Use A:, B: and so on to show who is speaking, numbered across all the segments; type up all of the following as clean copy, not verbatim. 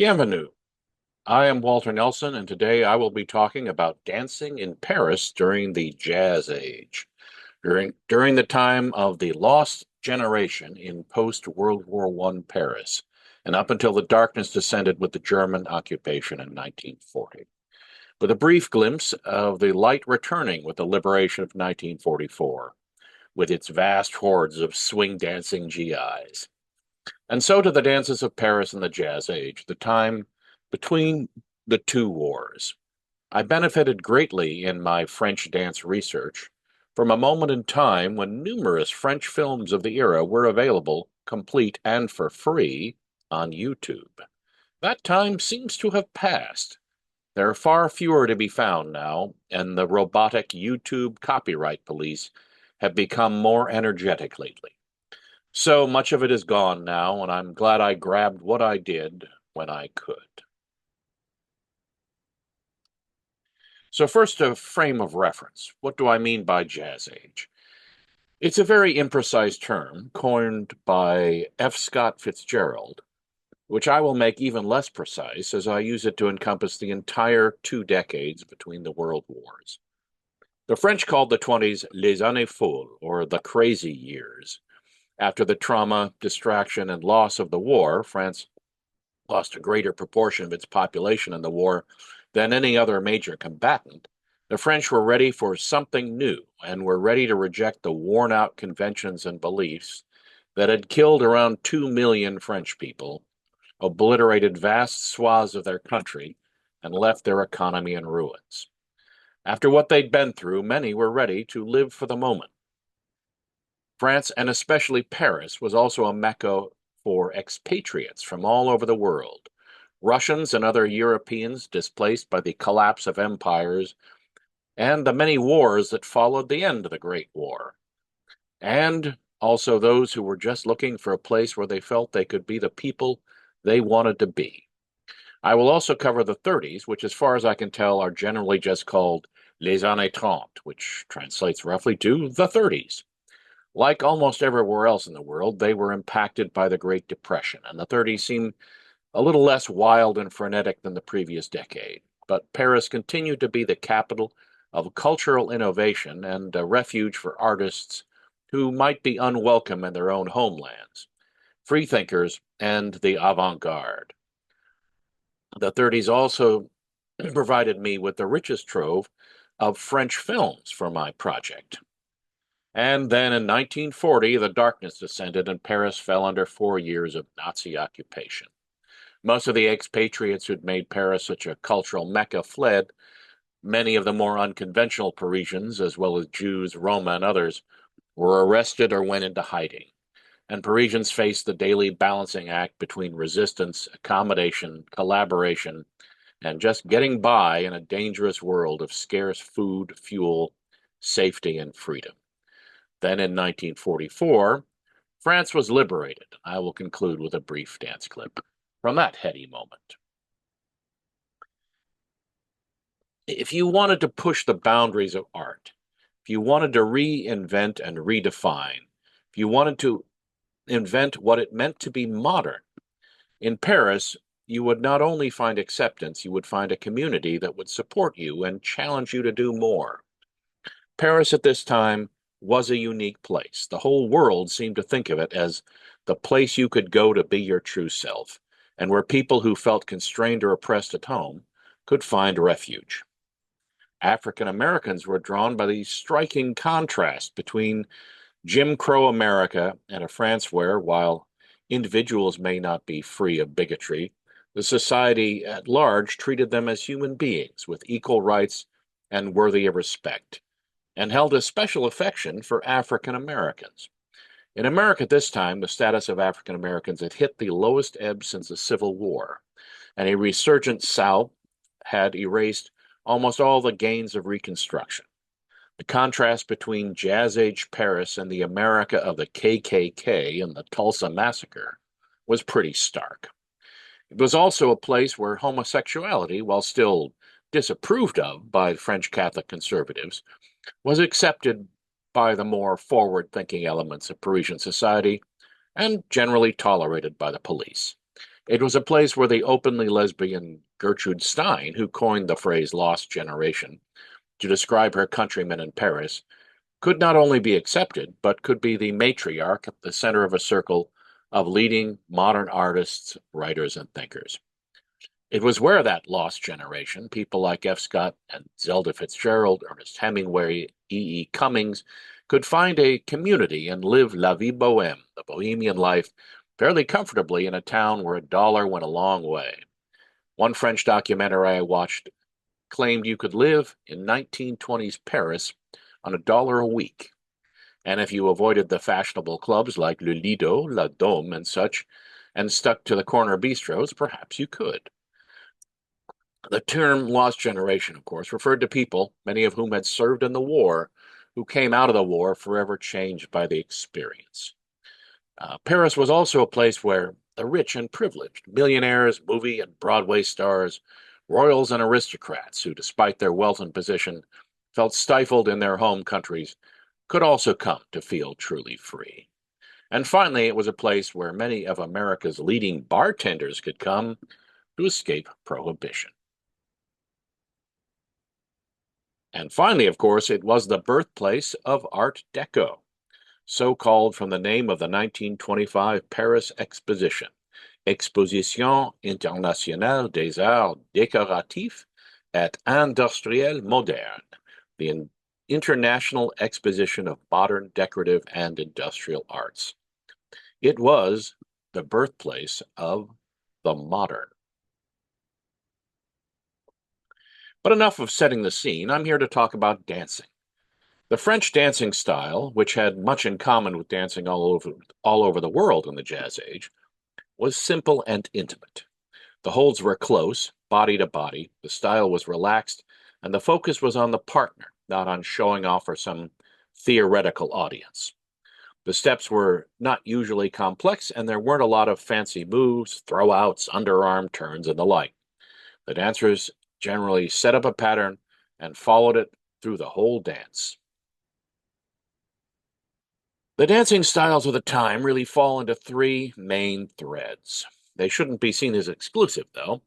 A: Bienvenue. I am Walter Nelson, and today I will be talking about dancing in Paris during the Jazz Age, during the time of the lost generation in post-World War I Paris, and up until the darkness descended with the German occupation in 1940, with a brief glimpse of the light returning with the liberation of 1944, with its vast hordes of swing-dancing GIs. And so to the dances of Paris in the Jazz Age, the time between the two wars. I benefited greatly in my French dance research from a moment in time when numerous French films of the era were available, complete and for free, on YouTube. That time seems to have passed. There are far fewer to be found now, and the robotic YouTube copyright police have become more energetic lately. So much of it is gone now, and I'm glad I grabbed what I did when I could. So first, a frame of reference. What do I mean by Jazz Age? It's a very imprecise term coined by F. Scott Fitzgerald, which I will make even less precise as I use it to encompass the entire 2 decades between the world wars. The French called the 20s les années folles, or the crazy years. After the trauma, distraction, and loss of the war, France lost a greater proportion of its population in the war than any other major combatant. The French were ready for something new and were ready to reject the worn out conventions and beliefs that had killed around 2 million French people, obliterated vast swaths of their country, and left their economy in ruins. After what they'd been through, many were ready to live for the moment. France, and especially Paris, was also a mecca for expatriates from all over the world. Russians and other Europeans displaced by the collapse of empires and the many wars that followed the end of the Great War. And also those who were just looking for a place where they felt they could be the people they wanted to be. I will also cover the 30s, which, as far as I can tell, are generally just called les années 30, which translates roughly to the 30s. Like almost everywhere else in the world, they were impacted by the Great Depression, and the 30s seem a little less wild and frenetic than the previous decade. But Paris continued to be the capital of cultural innovation and a refuge for artists who might be unwelcome in their own homelands, freethinkers, and the avant-garde. The 30s also provided me with the richest trove of French films for my project. And then in 1940, the darkness descended and Paris fell under 4 years of Nazi occupation. Most of the expatriates who'd made Paris such a cultural mecca fled. Many of the more unconventional Parisians, as well as Jews, Roma, and others, were arrested or went into hiding. And Parisians faced the daily balancing act between resistance, accommodation, collaboration, and just getting by in a dangerous world of scarce food, fuel, safety, and freedom. Then in 1944, France was liberated. I will conclude with a brief dance clip from that heady moment. If you wanted to push the boundaries of art, if you wanted to reinvent and redefine, if you wanted to invent what it meant to be modern, in Paris, you would not only find acceptance, you would find a community that would support you and challenge you to do more. Paris at this time was a unique place. The whole world seemed to think of it as the place you could go to be your true self, and where people who felt constrained or oppressed at home could find refuge. African Americans were drawn by the striking contrast between Jim Crow America and a France where, while individuals may not be free of bigotry, the society at large treated them as human beings with equal rights and worthy of respect, and held a special affection for African Americans. In America at this time, the status of African Americans had hit the lowest ebb since the Civil War, and a resurgent South had erased almost all the gains of Reconstruction. The contrast between Jazz Age Paris and the America of the KKK and the Tulsa Massacre was pretty stark. It was also a place where homosexuality, while still disapproved of by French Catholic conservatives, was accepted by the more forward-thinking elements of Parisian society and generally tolerated by the police. It was a place where the openly lesbian Gertrude Stein, who coined the phrase lost generation to describe her countrymen in Paris, could not only be accepted, but could be the matriarch at the center of a circle of leading modern artists, writers, and thinkers. It was where that lost generation, people like F. Scott and Zelda Fitzgerald, Ernest Hemingway, E. E. Cummings, could find a community and live la vie bohème, the bohemian life, fairly comfortably in a town where a dollar went a long way. One French documentary I watched claimed you could live in 1920s Paris on $1 a week. And if you avoided the fashionable clubs like Le Lido, La Dome, and such, and stuck to the corner bistros, perhaps you could. The term lost generation, of course, referred to people, many of whom had served in the war, who came out of the war forever changed by the experience. Paris was also a place where the rich and privileged, millionaires, movie and Broadway stars, royals and aristocrats who, despite their wealth and position, felt stifled in their home countries, could also come to feel truly free. And finally, it was a place where many of America's leading bartenders could come to escape prohibition. And finally, of course, it was the birthplace of Art Deco, so called from the name of the 1925 Paris Exposition, Exposition Internationale des Arts Décoratifs et Industriels Modernes, the International Exposition of Modern Decorative and Industrial Arts. It was the birthplace of the modern. But enough of setting the scene. I'm here to talk about dancing. The French dancing style, which had much in common with dancing all over the world in the Jazz Age, was simple and intimate. The holds were close, body to body, the style was relaxed, and the focus was on the partner, not on showing off for some theoretical audience. The steps were not usually complex, and there weren't a lot of fancy moves, throwouts, underarm turns, and the like. The dancers generally set up a pattern and followed it through the whole dance. The dancing styles of the time really fall into three main threads. They shouldn't be seen as exclusive, though.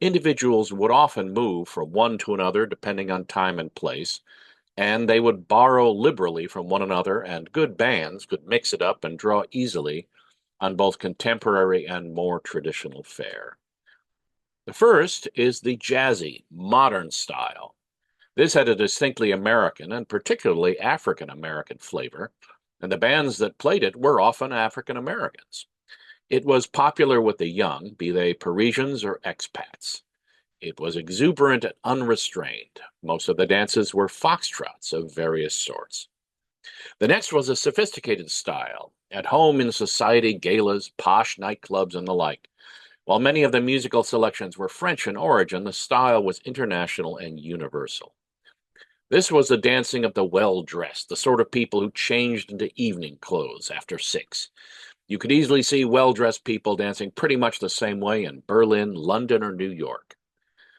A: Individuals would often move from one to another depending on time and place, and they would borrow liberally from one another, and good bands could mix it up and draw easily on both contemporary and more traditional fare. The first is the jazzy, modern style. This had a distinctly American and particularly African American flavor, and the bands that played it were often African Americans. It was popular with the young, be they Parisians or expats. It was exuberant and unrestrained. Most of the dances were foxtrots of various sorts. The next was a sophisticated style, at home in society galas, posh nightclubs, and the like. While many of the musical selections were French in origin, the style was international and universal. This was the dancing of the well-dressed, the sort of people who changed into evening clothes after 6. You could easily see well-dressed people dancing pretty much the same way in Berlin, London, or New York.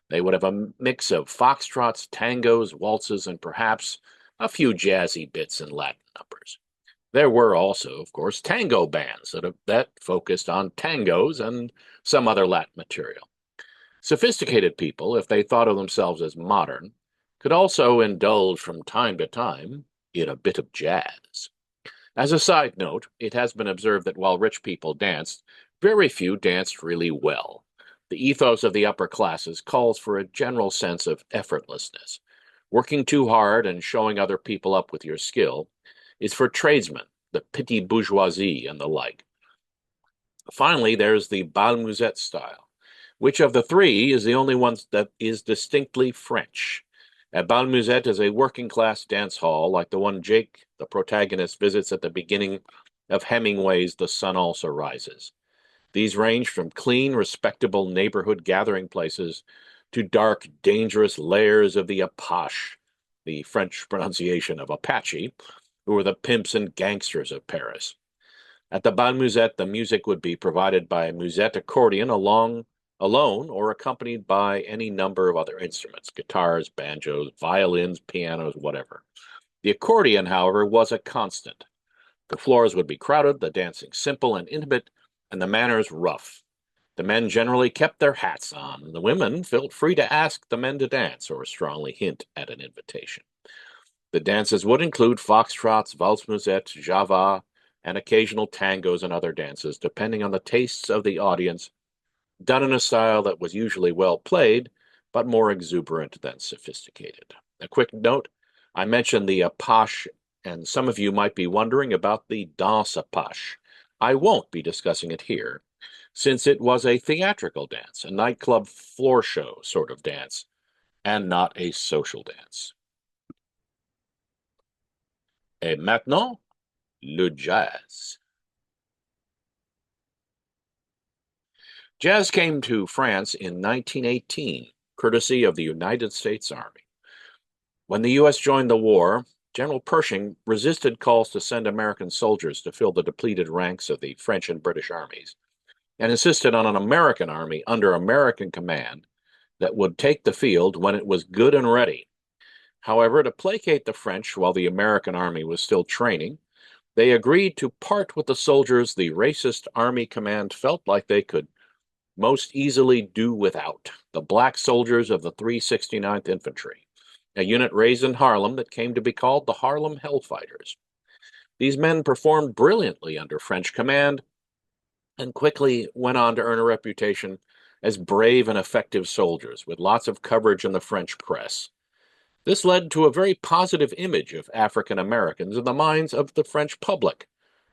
A: They would have a mix of foxtrots, tangos, waltzes, and perhaps a few jazzy bits and Latin numbers. There were also, of course, tango bands that focused on tangos and some other Latin material. Sophisticated people, if they thought of themselves as modern, could also indulge from time to time in a bit of jazz. As a side note, it has been observed that while rich people danced, very few danced really well. The ethos of the upper classes calls for a general sense of effortlessness. Working too hard and showing other people up with your skill is for tradesmen, the petite bourgeoisie, and the like. Finally, there's the Bal Musette style. Which of the three is the only one that is distinctly French? A Bal Musette is a working-class dance hall like the one Jake, the protagonist, visits at the beginning of Hemingway's The Sun Also Rises. These range from clean, respectable neighborhood gathering places to dark, dangerous lairs of the Apache, the French pronunciation of Apache, who were the pimps and gangsters of Paris. At the Bal Musette, the music would be provided by a musette accordion alone or accompanied by any number of other instruments, guitars, banjos, violins, pianos, whatever. The accordion, however, was a constant. The floors would be crowded, the dancing simple and intimate, and the manners rough. The men generally kept their hats on, and the women felt free to ask the men to dance or strongly hint at an invitation. The dances would include foxtrots, valse musette, java, and occasional tangos and other dances, depending on the tastes of the audience, done in a style that was usually well played, but more exuberant than sophisticated. A quick note, I mentioned the apache, and some of you might be wondering about the danse apache. I won't be discussing it here, since it was a theatrical dance, a nightclub floor show sort of dance, and not a social dance. Et maintenant, le jazz. Jazz came to France in 1918, courtesy of the United States Army. When the U.S. joined the war, General Pershing resisted calls to send American soldiers to fill the depleted ranks of the French and British armies, and insisted on an American army under American command that would take the field when it was good and ready. However, to placate the French while the American army was still training, they agreed to part with the soldiers the racist army command felt like they could most easily do without, the black soldiers of the 369th Infantry, a unit raised in Harlem that came to be called the Harlem Hellfighters. These men performed brilliantly under French command and quickly went on to earn a reputation as brave and effective soldiers, with lots of coverage in the French press. This led to a very positive image of African Americans in the minds of the French public,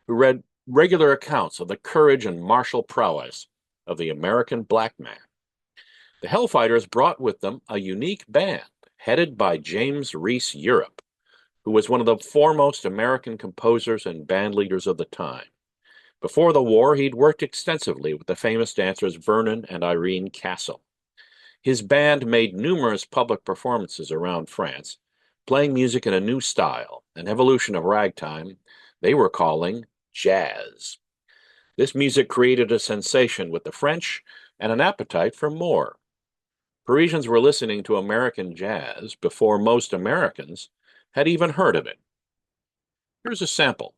A: who read regular accounts of the courage and martial prowess of the American black man. The Hellfighters brought with them a unique band headed by James Reese Europe, who was one of the foremost American composers and band leaders of the time. Before the war, he'd worked extensively with the famous dancers Vernon and Irene Castle. His band made numerous public performances around France, playing music in a new style, an evolution of ragtime they were calling jazz. This music created a sensation with the French and an appetite for more. Parisians were listening to American jazz before most Americans had even heard of it. Here's a sample.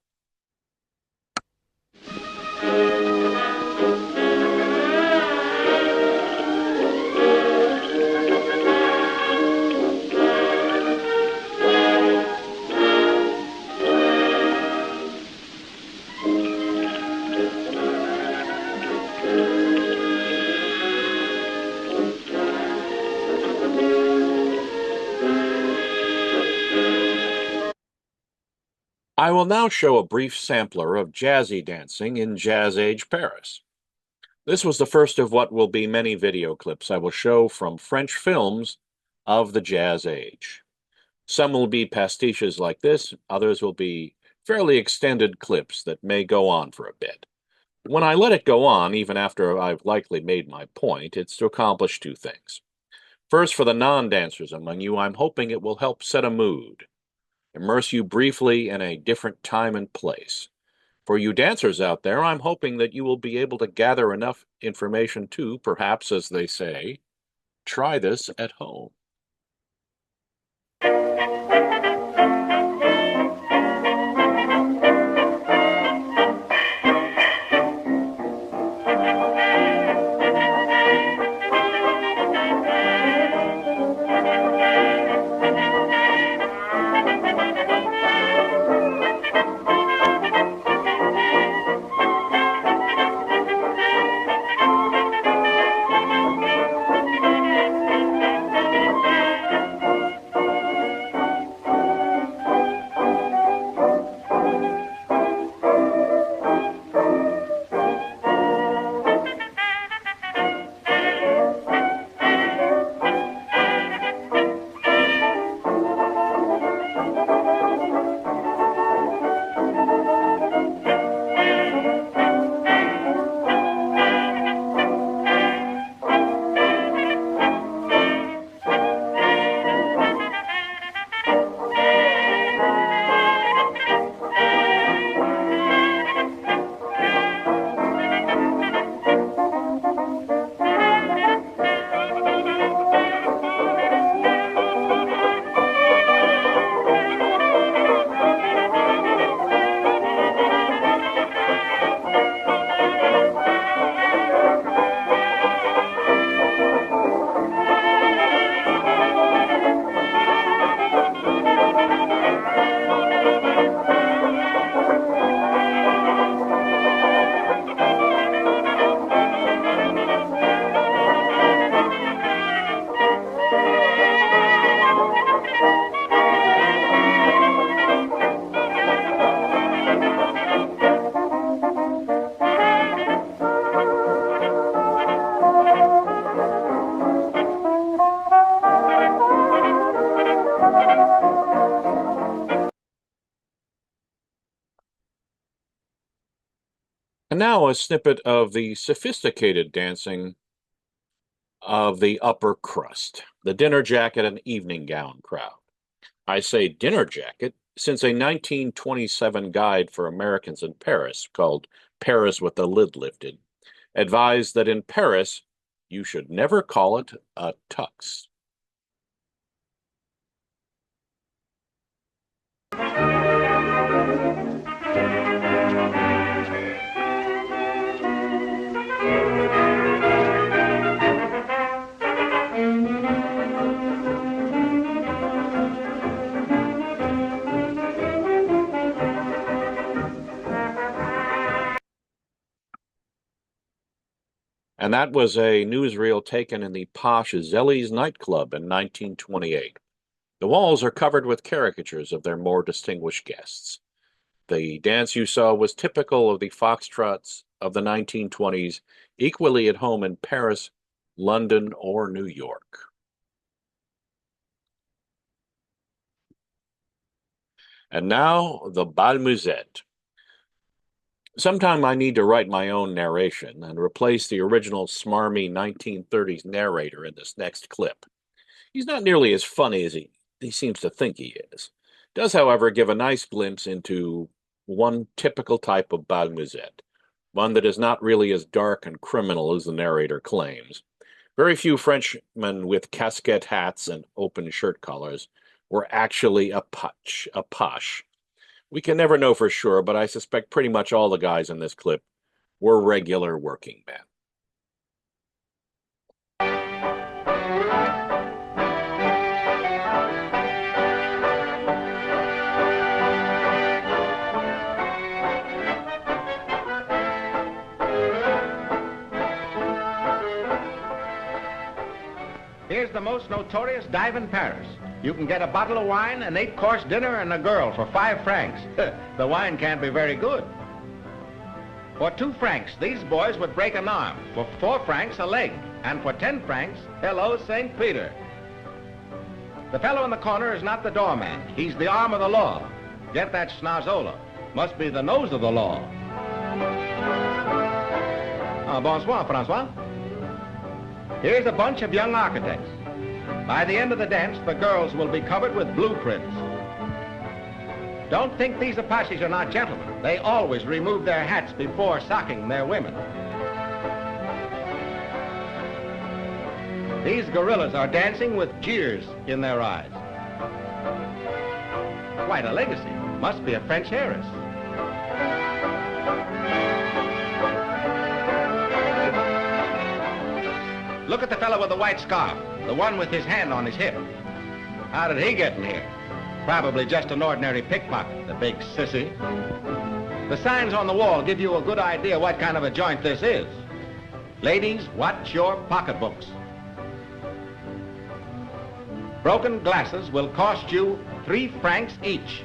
A: I will now show a brief sampler of jazzy dancing in Jazz Age Paris. This was the first of what will be many video clips I will show from French films of the Jazz Age. Some will be pastiches like this, others will be fairly extended clips that may go on for a bit. When I let it go on, even after I've likely made my point, it's to accomplish two things. First, for the non-dancers among you, I'm hoping it will help set a mood, immerse you briefly in a different time and place. For you dancers out there, I'm hoping that you will be able to gather enough information to, perhaps, as they say, try this at home. now a snippet of the sophisticated dancing of the upper crust, the dinner jacket and evening gown crowd. I say dinner jacket since a 1927 guide for Americans in Paris, called Paris with the Lid Lifted, advised that in Paris you should never call it a tux. And that was a newsreel taken in the posh Zelly's nightclub in 1928. The walls are covered with caricatures of their more distinguished guests. The dance you saw was typical of the foxtrots of the 1920s, equally at home in Paris, London, or New York. And now, the Valse Musette. Sometime I need to write my own narration and replace the original smarmy 1930s narrator in this next clip. He's not nearly as funny as he seems to think he is. Does, however, give a nice glimpse into one typical type of Valse Musette, one that is not really as dark and criminal as the narrator claims. Very few Frenchmen with casquette hats and open shirt collars were actually a posh. We can never know for sure, but I suspect pretty much all the guys in this clip were regular working men.
B: Here's the most notorious dive in Paris. You can get a bottle of wine, an 8-course dinner, and a girl for 5 francs. The wine can't be very good. For 2 francs, these boys would break an arm. For 4 francs, a leg. And for 10 francs, hello, St. Peter. The fellow in the corner is not the doorman. He's the arm of the law. Get that schnozola. Must be the nose of the law. Bonsoir, Francois. Here's a bunch of young architects. By the end of the dance, the girls will be covered with blueprints. Don't think these Apaches are not gentlemen. They always remove their hats before socking their women. These gorillas are dancing with jeers in their eyes. Quite a legacy. Must be a French heiress. Look at the fellow with the white scarf, the one with his hand on his hip. How did he get in here? Probably just an ordinary pickpocket, the big sissy. The signs on the wall give you a good idea what kind of a joint this is. Ladies, watch your pocketbooks. Broken glasses will cost you 3 francs each.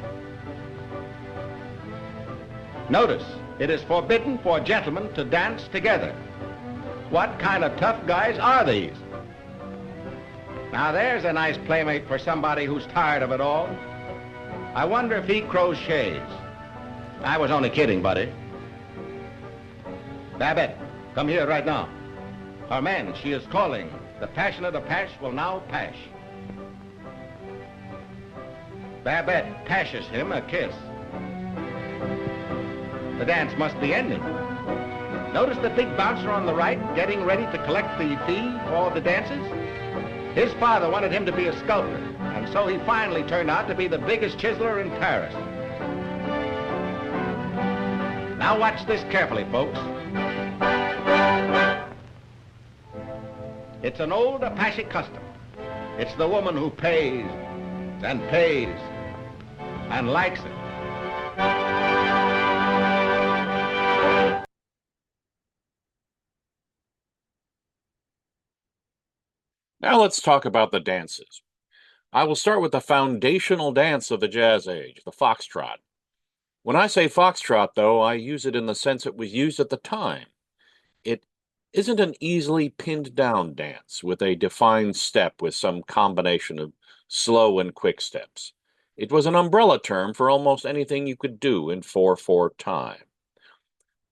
B: Notice, it is forbidden for gentlemen to dance together. What kind of tough guys are these? Now there's a nice playmate for somebody who's tired of it all. I wonder if he crochets. I was only kidding, buddy. Babette, come here right now. Our man, she is calling. The passionate Apache will now pash. Babette pashes him a kiss. The dance must be ending. Notice the big bouncer on the right getting ready to collect the fee for the dances? His father wanted him to be a sculptor, and so he finally turned out to be the biggest chiseler in Paris. Now watch this carefully, folks. It's an old Apache custom. It's the woman who pays and pays and likes it.
A: Now let's talk about the dances. I will start with the foundational dance of the Jazz Age, the Foxtrot. When I say Foxtrot, though, I use it in the sense it was used at the time. It isn't an easily pinned down dance with a defined step with some combination of slow and quick steps. It was an umbrella term for almost anything you could do in 4/4 time.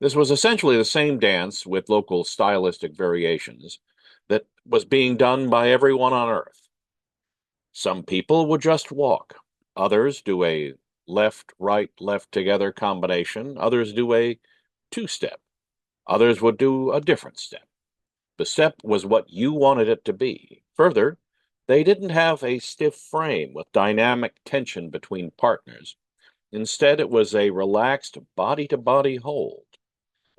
A: This was essentially the same dance with local stylistic variations that was being done by everyone on Earth. Some people would just walk, others do a left, right, left together combination, others do a two-step, others would do a different step. The step was what you wanted it to be. Further, they didn't have a stiff frame with dynamic tension between partners. Instead, it was a relaxed body to body hold.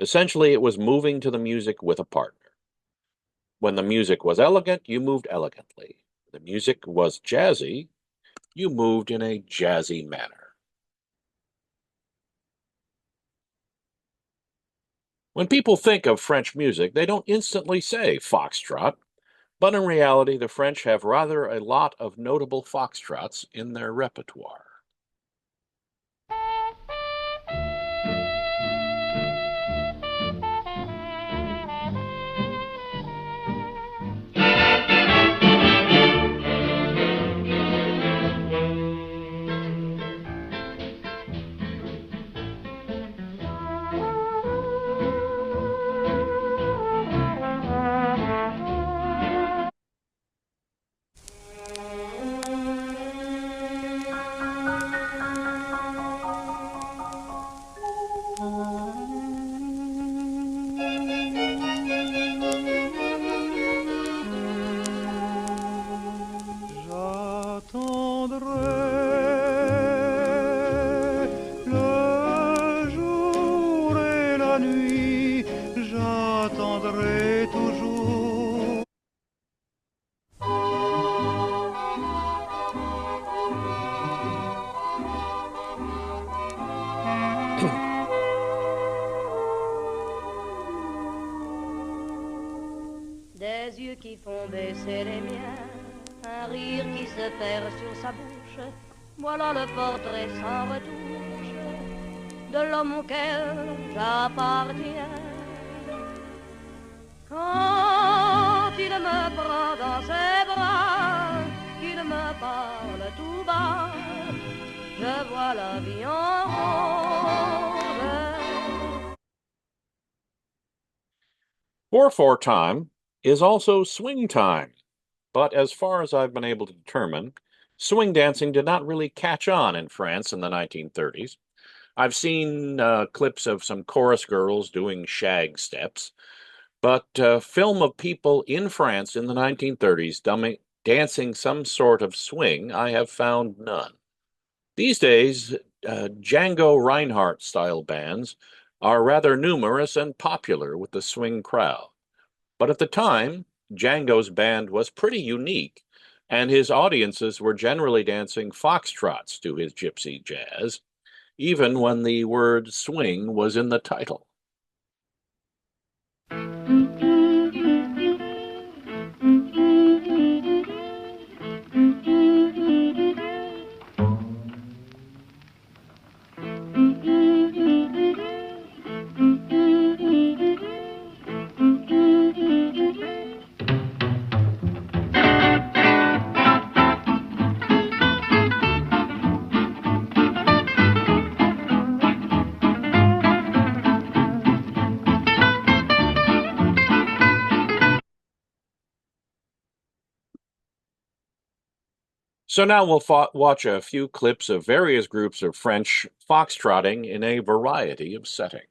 A: Essentially, it was moving to the music with a partner. When the music was elegant, you moved elegantly. The music was jazzy, you moved in a jazzy manner. When people think of French music, they don't instantly say foxtrot, but in reality, the French have rather a lot of notable foxtrots in their repertoire.
C: Des yeux qui font baisser les miens, un rire qui se perd sur sa bouche, voilà le portrait sans retouche de l'homme auquel j'appartiens. Quand il me prend dans ses bras, qu'il me parle tout bas, je vois la vie en rose.
A: 4/4 time is also swing time, but as far as I've been able to determine, swing dancing did not really catch on in France in the 1930s. I've seen clips of some chorus girls doing shag steps, but film of people in France in the 1930s dancing some sort of swing, I have found none. These days, Django Reinhardt style bands are rather numerous and popular with the swing crowd. But at the time, Django's band was pretty unique, and his audiences were generally dancing foxtrots to his gypsy jazz, even when the word swing was in the title. So now we'll watch a few clips of various groups of French foxtrotting in a variety of settings.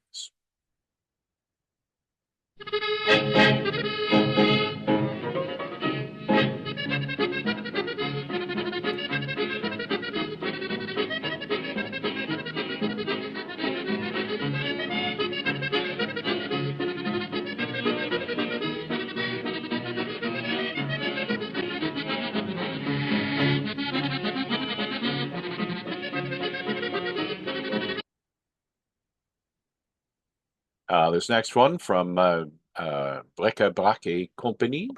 A: This next one from Bric-a-Brac et Compagnie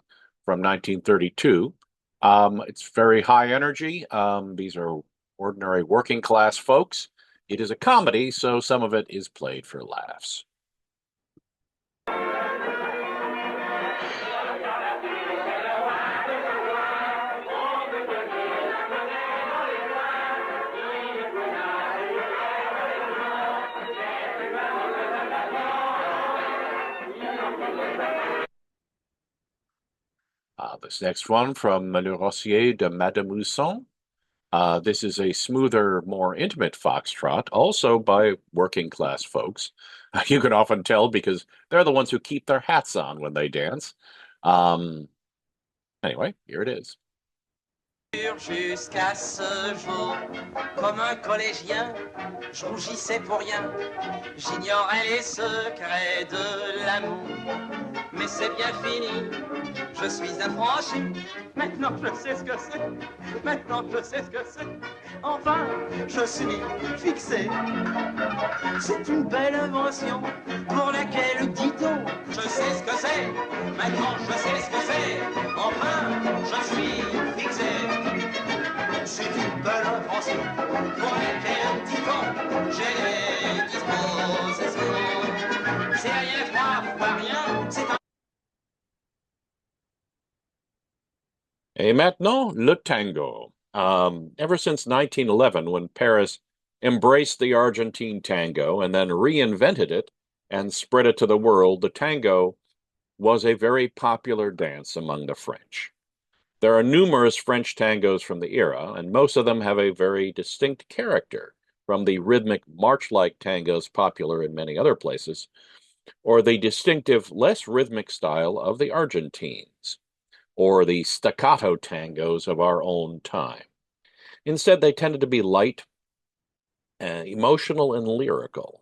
A: from 1932. It's very high energy. These are ordinary working class folks. It is a comedy, so some of it is played for laughs. This next one from Le Rossier de Madame Mousson. This is a smoother, more intimate foxtrot, also by working class folks. You can often tell because they're the ones who keep their hats on when they dance. Um, anyway, here it is.
D: Jusqu'à ce jour, comme un collégien, je rougissais pour rien, j'ignorais les secrets de l'amour. Mais c'est bien fini, je suis affranchi. Maintenant je sais ce que c'est, maintenant je sais ce que c'est. Enfin, je suis fixé. C'est une belle invention pour laquelle, dit-on, je sais ce que c'est. Maintenant je sais ce que c'est. Enfin, je suis fixé. C'est une belle invention pour laquelle, dit-on, j'ai des dispositions. C'est rien voir, pas rien, c'est un...
A: Et maintenant, le tango. Ever since 1911, when Paris embraced the Argentine tango and then reinvented it and spread it to the world, the tango was a very popular dance among the French. There are numerous French tangos from the era, and most of them have a very distinct character from the rhythmic march-like tangos popular in many other places, or the distinctive, less rhythmic style of the Argentines, or the staccato tangos of our own time. Instead, they tended to be light, emotional, and lyrical.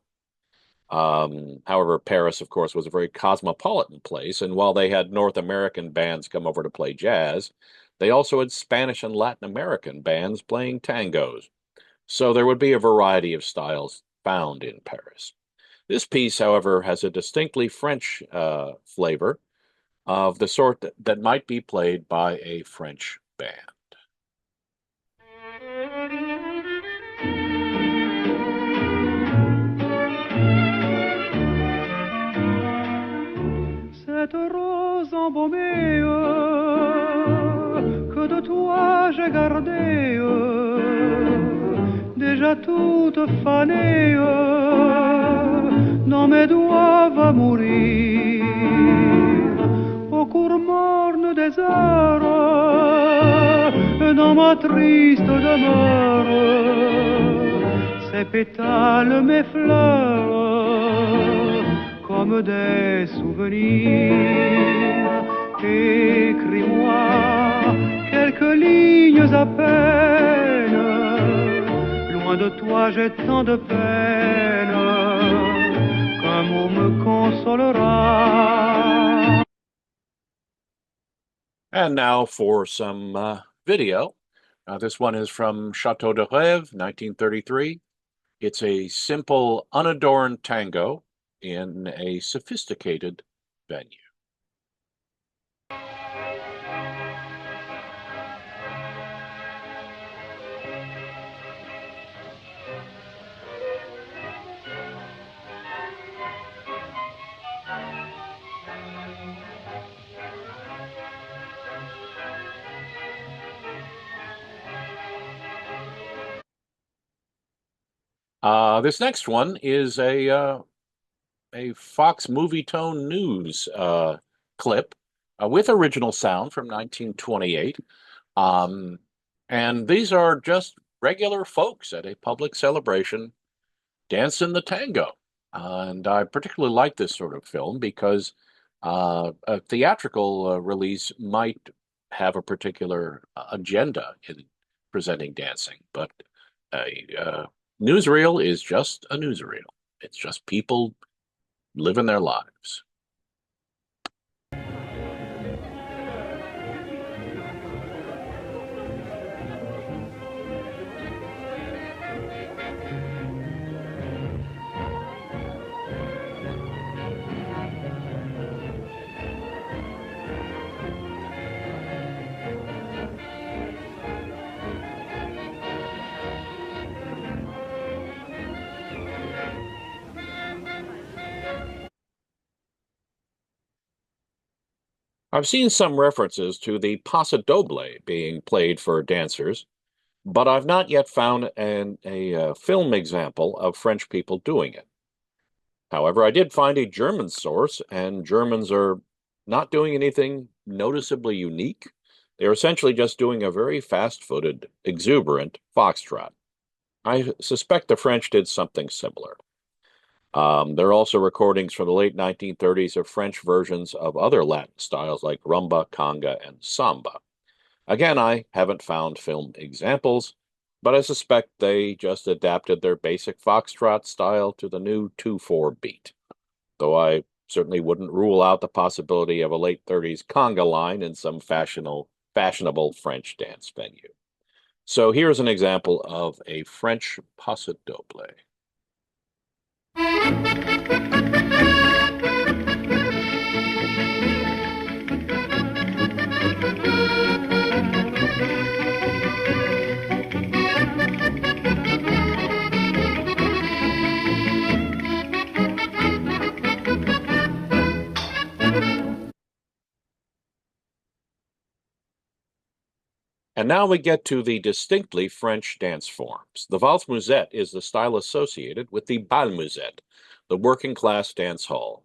A: However, Paris, of course, was a very cosmopolitan place, and while they had North American bands come over to play jazz, they also had Spanish and Latin American bands playing tangos. So there would be a variety of styles found in Paris. This piece, however, has a distinctly French flavor of the sort that might be played by a French band.
E: Cette rose embaumée que de toi j'ai gardée, déjà toute fanée, dans mes doigts va mourir au cours morne des heures, dans ma triste demeure, ces pétales, mes fleurs, comme des souvenirs. Écris-moi quelques lignes à peine. Loin de toi, j'ai tant de peine qu'un mot me consolera.
A: And now for some video. This one is from Chateau de Rêve, 1933. It's a simple, unadorned tango in a sophisticated venue. This next one is a Fox Movie Tone News clip with original sound from 1928. And these are just regular folks at a public celebration dancing the tango. And I particularly like this sort of film because a theatrical release might have a particular agenda in presenting dancing, but a newsreel is just a newsreel. It's just people living their lives. I've seen some references to the paso doble being played for dancers, but I've not yet found a film example of French people doing it. However, I did find a German source, and Germans are not doing anything noticeably unique. They're essentially just doing a very fast-footed, exuberant foxtrot. I suspect the French did something similar. There are also recordings from the late 1930s of French versions of other Latin styles like rumba, conga, and samba. Again, I haven't found film examples, but I suspect they just adapted their basic foxtrot style to the new 2/4 beat, though I certainly wouldn't rule out the possibility of a late 30s conga line in some fashionable French dance venue. So here's an example of a French paso doble. And now we get to the distinctly French dance forms. The Valse Musette is the style associated with the Bal Musette, the working class dance hall,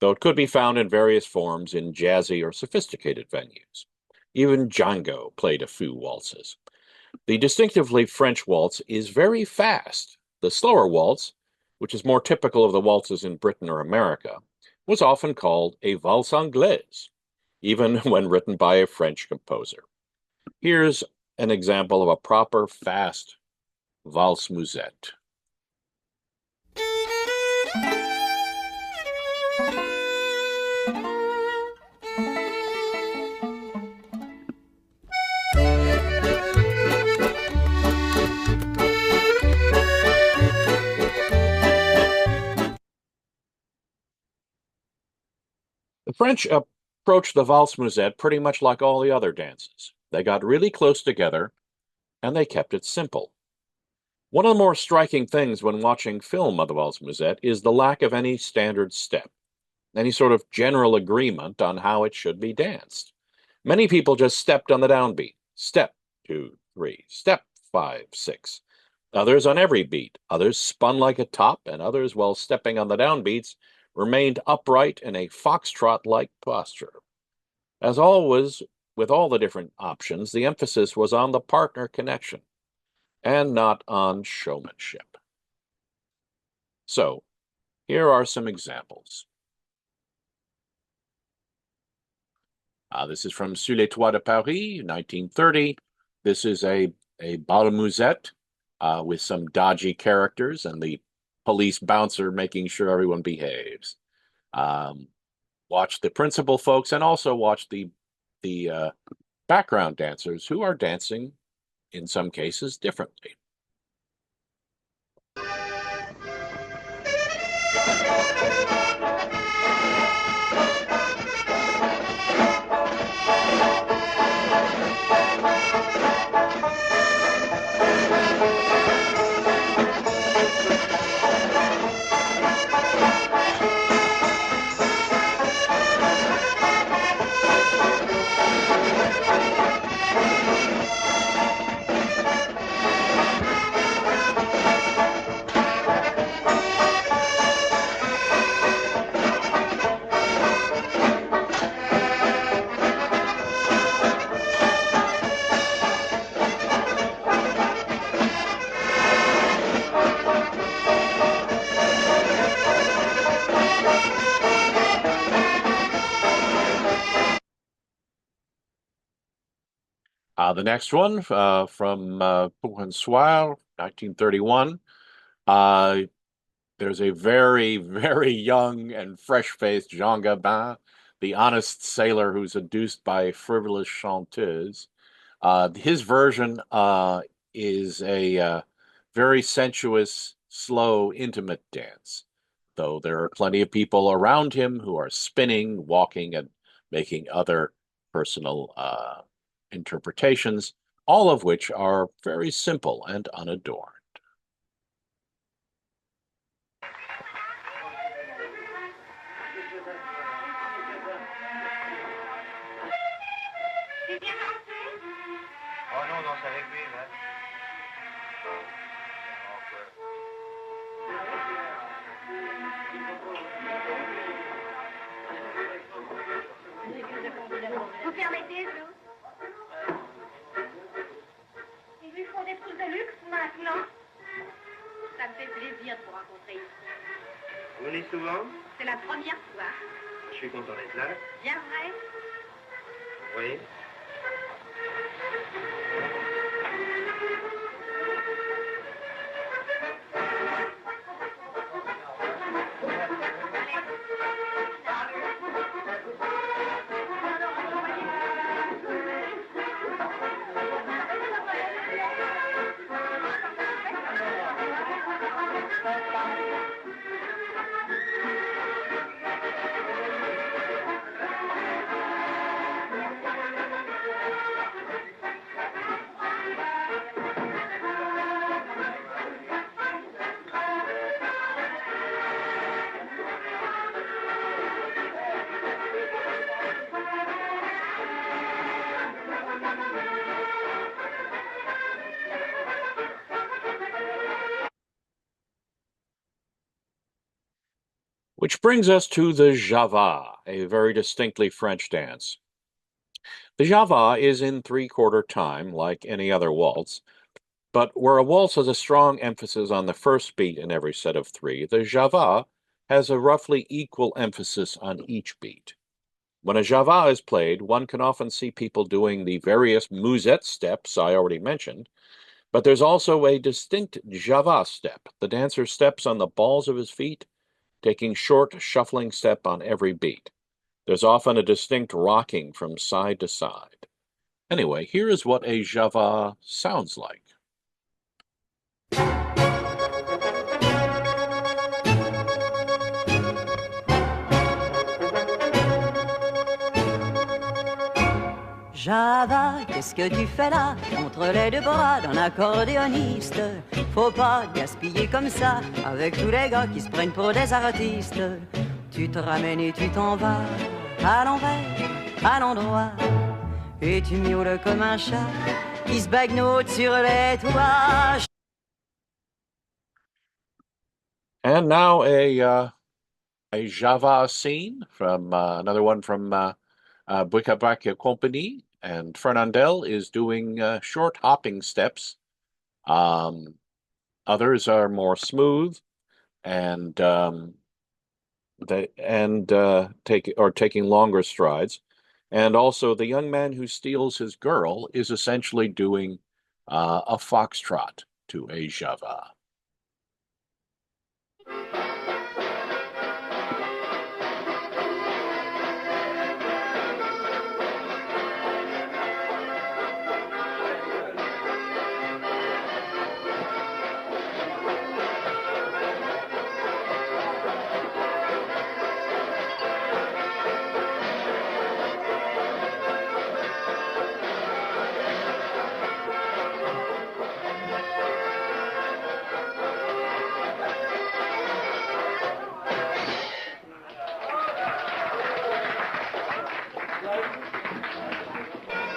A: though it could be found in various forms in jazzy or sophisticated venues. Even Django played a few waltzes. The distinctively French waltz is very fast. The slower waltz, which is more typical of the waltzes in Britain or America, was often called a valse anglaise, even when written by a French composer. Here's an example of a proper fast valse musette. The French approached the valse musette pretty much like all the other dances. They got really close together and they kept it simple. One of the more striking things when watching film of the valse musette is the lack of any standard step, any sort of general agreement on how it should be danced. Many people just stepped on the downbeat. Step, 2, 3, step, 5, 6. Others on every beat. Others spun like a top, and others, while stepping on the downbeats, remained upright in a foxtrot-like posture. As always, with all the different options, the emphasis was on the partner connection and not on showmanship. So, here are some examples. This is from Sur les Toits de Paris, 1930. This is a bal musette with some dodgy characters and the police bouncer making sure everyone behaves. Watch the principal folks and also watch the background dancers who are dancing, in some cases, differently. The next one from Pour un Soir, 1931. There's a very, very young and fresh-faced Jean Gabin, the honest sailor who's seduced by a frivolous chanteuse. His version is a very sensuous, slow, intimate dance, though there are plenty of people around him who are spinning, walking, and making other personal interpretations, all of which are very simple and unadorned.
B: Oh non, non, c'est avec lui, là.
F: fermer tes yeux. Ils lui font des trucs de luxe maintenant. Ça me fait plaisir de vous rencontrer ici.
G: Vous venez souvent?
F: C'est la première fois.
G: Je suis content d'être là.
F: Bien vrai?
G: Oui.
A: Which brings us to the Java, a very distinctly French dance. The Java is in three-quarter time, like any other waltz, but where a waltz has a strong emphasis on the first beat in every set of three, the Java has a roughly equal emphasis on each beat. When a Java is played, one can often see people doing the various Musette steps I already mentioned, but there's also a distinct Java step. The dancer steps on the balls of his feet, taking short, shuffling step on every beat. There's often a distinct rocking from side to side. Anyway, here is what a Java sounds like.
H: Java, qu'est-ce que tu fais là, contre les deux bras d'un accordéoniste? Faut pas gaspiller comme ça, avec tous les gars qui se prennent pour des artistes. Tu te ramènes et tu t'en vas, à l'envers, à l'endroit, et tu miaules comme un chat qui se bagnote sur les toits.
A: And now a Java scene from another one from Buikabakia Company, and Fernandel is doing short hopping steps. Others are more smooth and taking longer strides. And also the young man who steals his girl is essentially doing a foxtrot to a Java.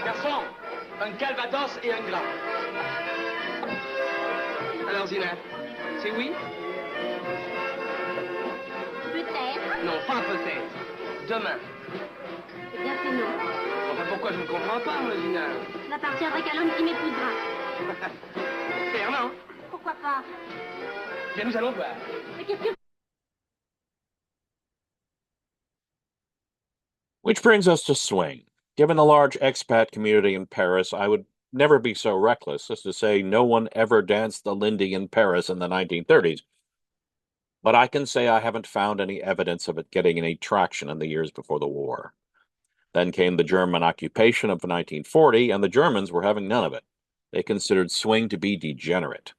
I: Garçon, un calvados et un glas. Alors, Zina, c'est oui?
F: Peut-être.
I: Non, pas peut-être. Demain.
F: Eh bien, c'est non.
I: Enfin, pourquoi je ne comprends pas, moi, Zina?
F: N'appartiendrait qu'à l'homme qui m'épousera.
I: Fernand,
F: Pourquoi pas?
I: bien, nous allons voir.
F: Mais qu'est-ce que...
A: Which brings us to swing. Given the large expat community in Paris, I would never be so reckless as to say no one ever danced the Lindy in Paris in the 1930s. But I can say I haven't found any evidence of it getting any traction in the years before the war. Then came the German occupation of 1940, and the Germans were having none of it. They considered swing to be degenerate.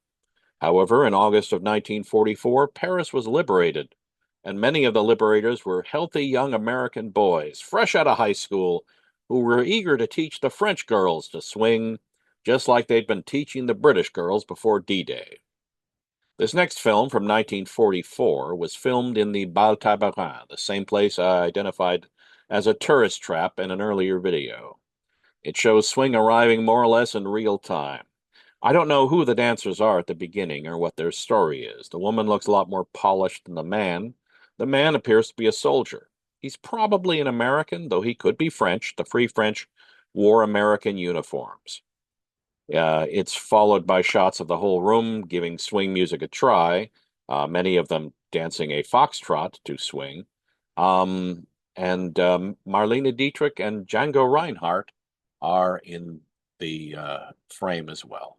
A: However, in August of 1944, Paris was liberated, and many of the liberators were healthy young American boys, fresh out of high school, who were eager to teach the French girls to swing, just like they'd been teaching the British girls before D-Day. This next film from 1944 was filmed in the Bal Tabarin, the same place I identified as a tourist trap in an earlier video. It shows swing arriving more or less in real time. I don't know who the dancers are at the beginning or what their story is. The woman looks a lot more polished than the man. The man appears to be a soldier. He's probably an American, though he could be French. The Free French wore American uniforms. It's followed by shots of the whole room giving swing music a try, many of them dancing a foxtrot to swing. And Marlene Dietrich and Django Reinhardt are in the frame as well.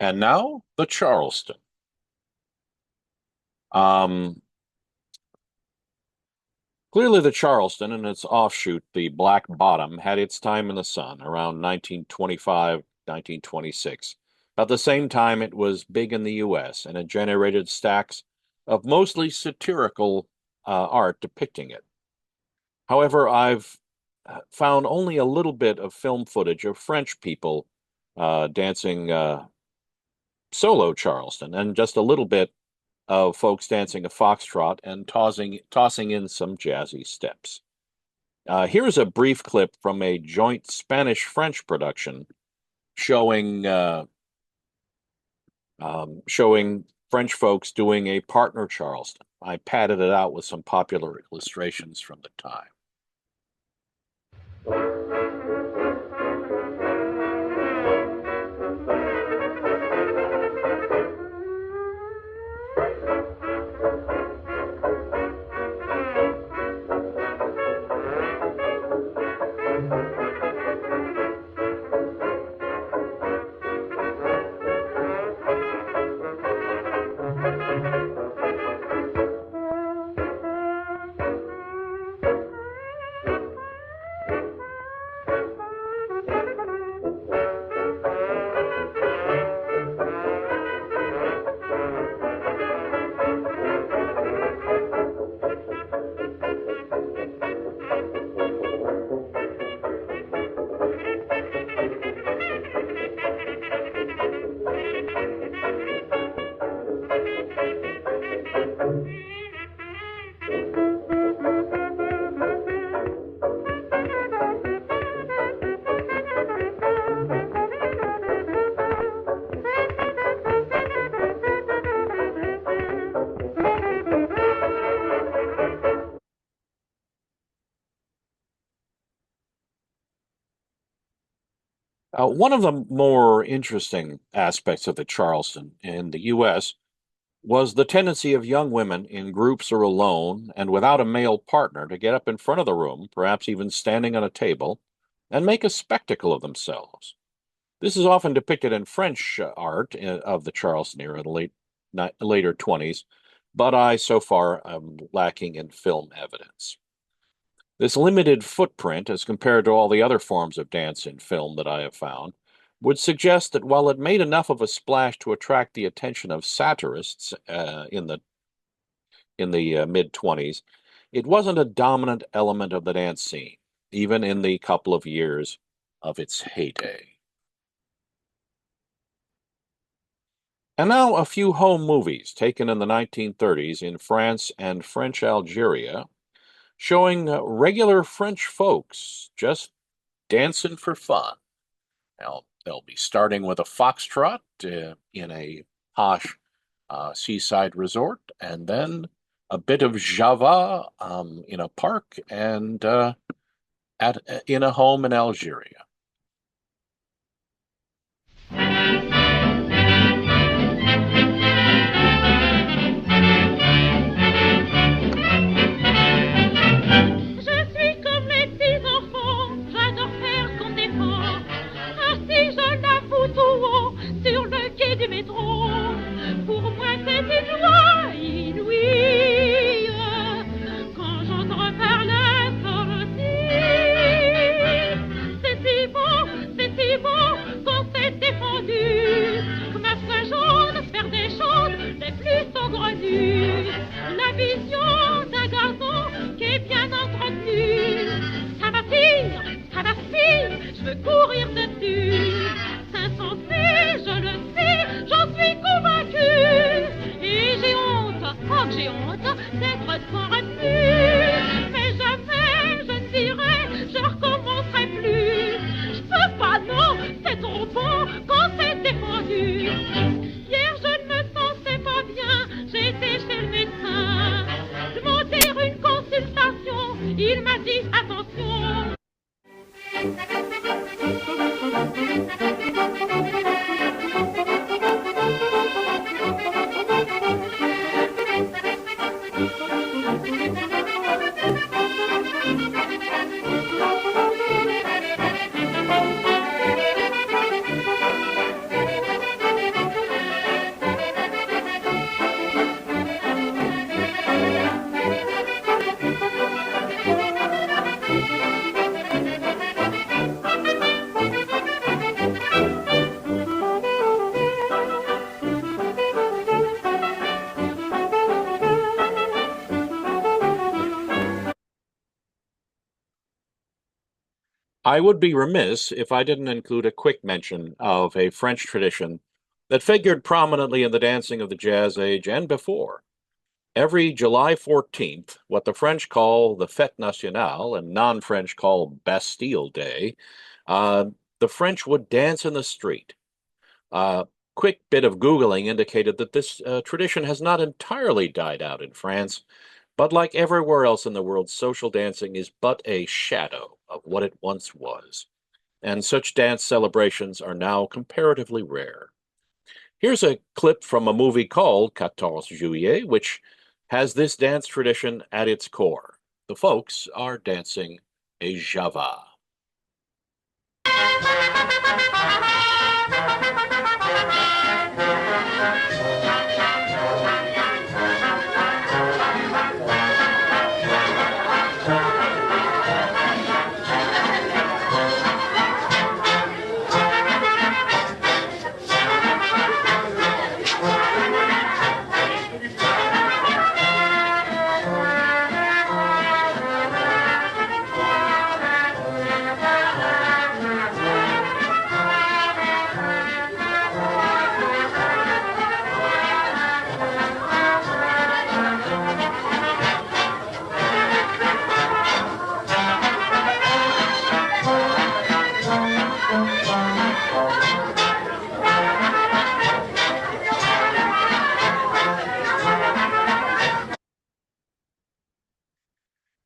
A: And now the Charleston. Clearly, the Charleston and its offshoot, the Black Bottom, had its time in the sun around 1925, 1926. About the same time, it was big in the U.S., and it generated stacks of mostly satirical art depicting it. However, I've found only a little bit of film footage of French people dancing solo Charleston, and just a little bit of folks dancing a foxtrot and tossing in some jazzy steps. Here's a brief clip from a joint Spanish-French production showing French folks doing a partner Charleston. I padded it out with some popular illustrations from the time. One of the more interesting aspects of the Charleston in the U.S. was the tendency of young women in groups or alone and without a male partner to get up in front of the room, perhaps even standing on a table, and make a spectacle of themselves. This is often depicted in French art of the Charleston era in the later 20s, but I so far am lacking in film evidence. This limited footprint, as compared to all the other forms of dance in film that I have found, would suggest that while it made enough of a splash to attract the attention of satirists in the mid-20s, it wasn't a dominant element of the dance scene, even in the couple of years of its heyday. And now a few home movies taken in the 1930s in France and French Algeria, showing regular French folks just dancing for fun. Now, they'll be starting with a foxtrot in a posh seaside resort, and then a bit of Java in a park and in a home in Algeria.
F: Sur le quai du métro, pour moi c'est une joie inouïe quand j'entends parler sortir. C'est si beau qu'on s'est défendu, que ma foi jaune faire des choses les plus saugrenues. La vision d'un garçon qui est bien entretenu, ça m'attire, je veux courir dessus. Insensé, je le sais, j'en suis convaincue. Et j'ai honte, oh que j'ai honte d'être sans retenue. Mais jamais je ne dirai, je recommencerai plus. Je peux pas, non, c'est trop bon quand c'est défendu. Hier je ne me sentais pas bien, j'ai été chez le médecin. Demander une consultation, il m'a dit attention.
A: I would be remiss if I didn't include a quick mention of a French tradition that figured prominently in the dancing of the Jazz Age and before. Every July 14th, what the French call the Fête Nationale and non-French call Bastille Day, the French would dance in the street. Quick bit of Googling indicated that this tradition has not entirely died out in France, but like everywhere else in the world, social dancing is but a shadow of what it once was, and such dance celebrations are now comparatively rare. Here's a clip from a movie called 14 Juillet, which has this dance tradition at its core. The folks are dancing a Java.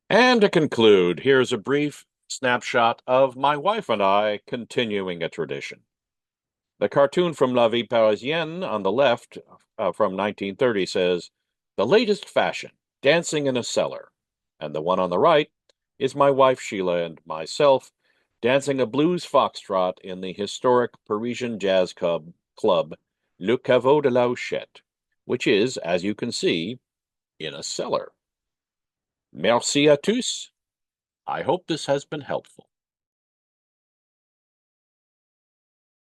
A: And to conclude, here's a brief snapshot of my wife and I continuing a tradition. The cartoon from La Vie Parisienne on the left from 1930 says, "The latest fashion, dancing in a cellar." And the one on the right is my wife Sheila and myself dancing a blues foxtrot in the historic Parisian jazz club Le Caveau de la Huchette, which is, as you can see, in a cellar. Merci à tous. I hope this has been helpful.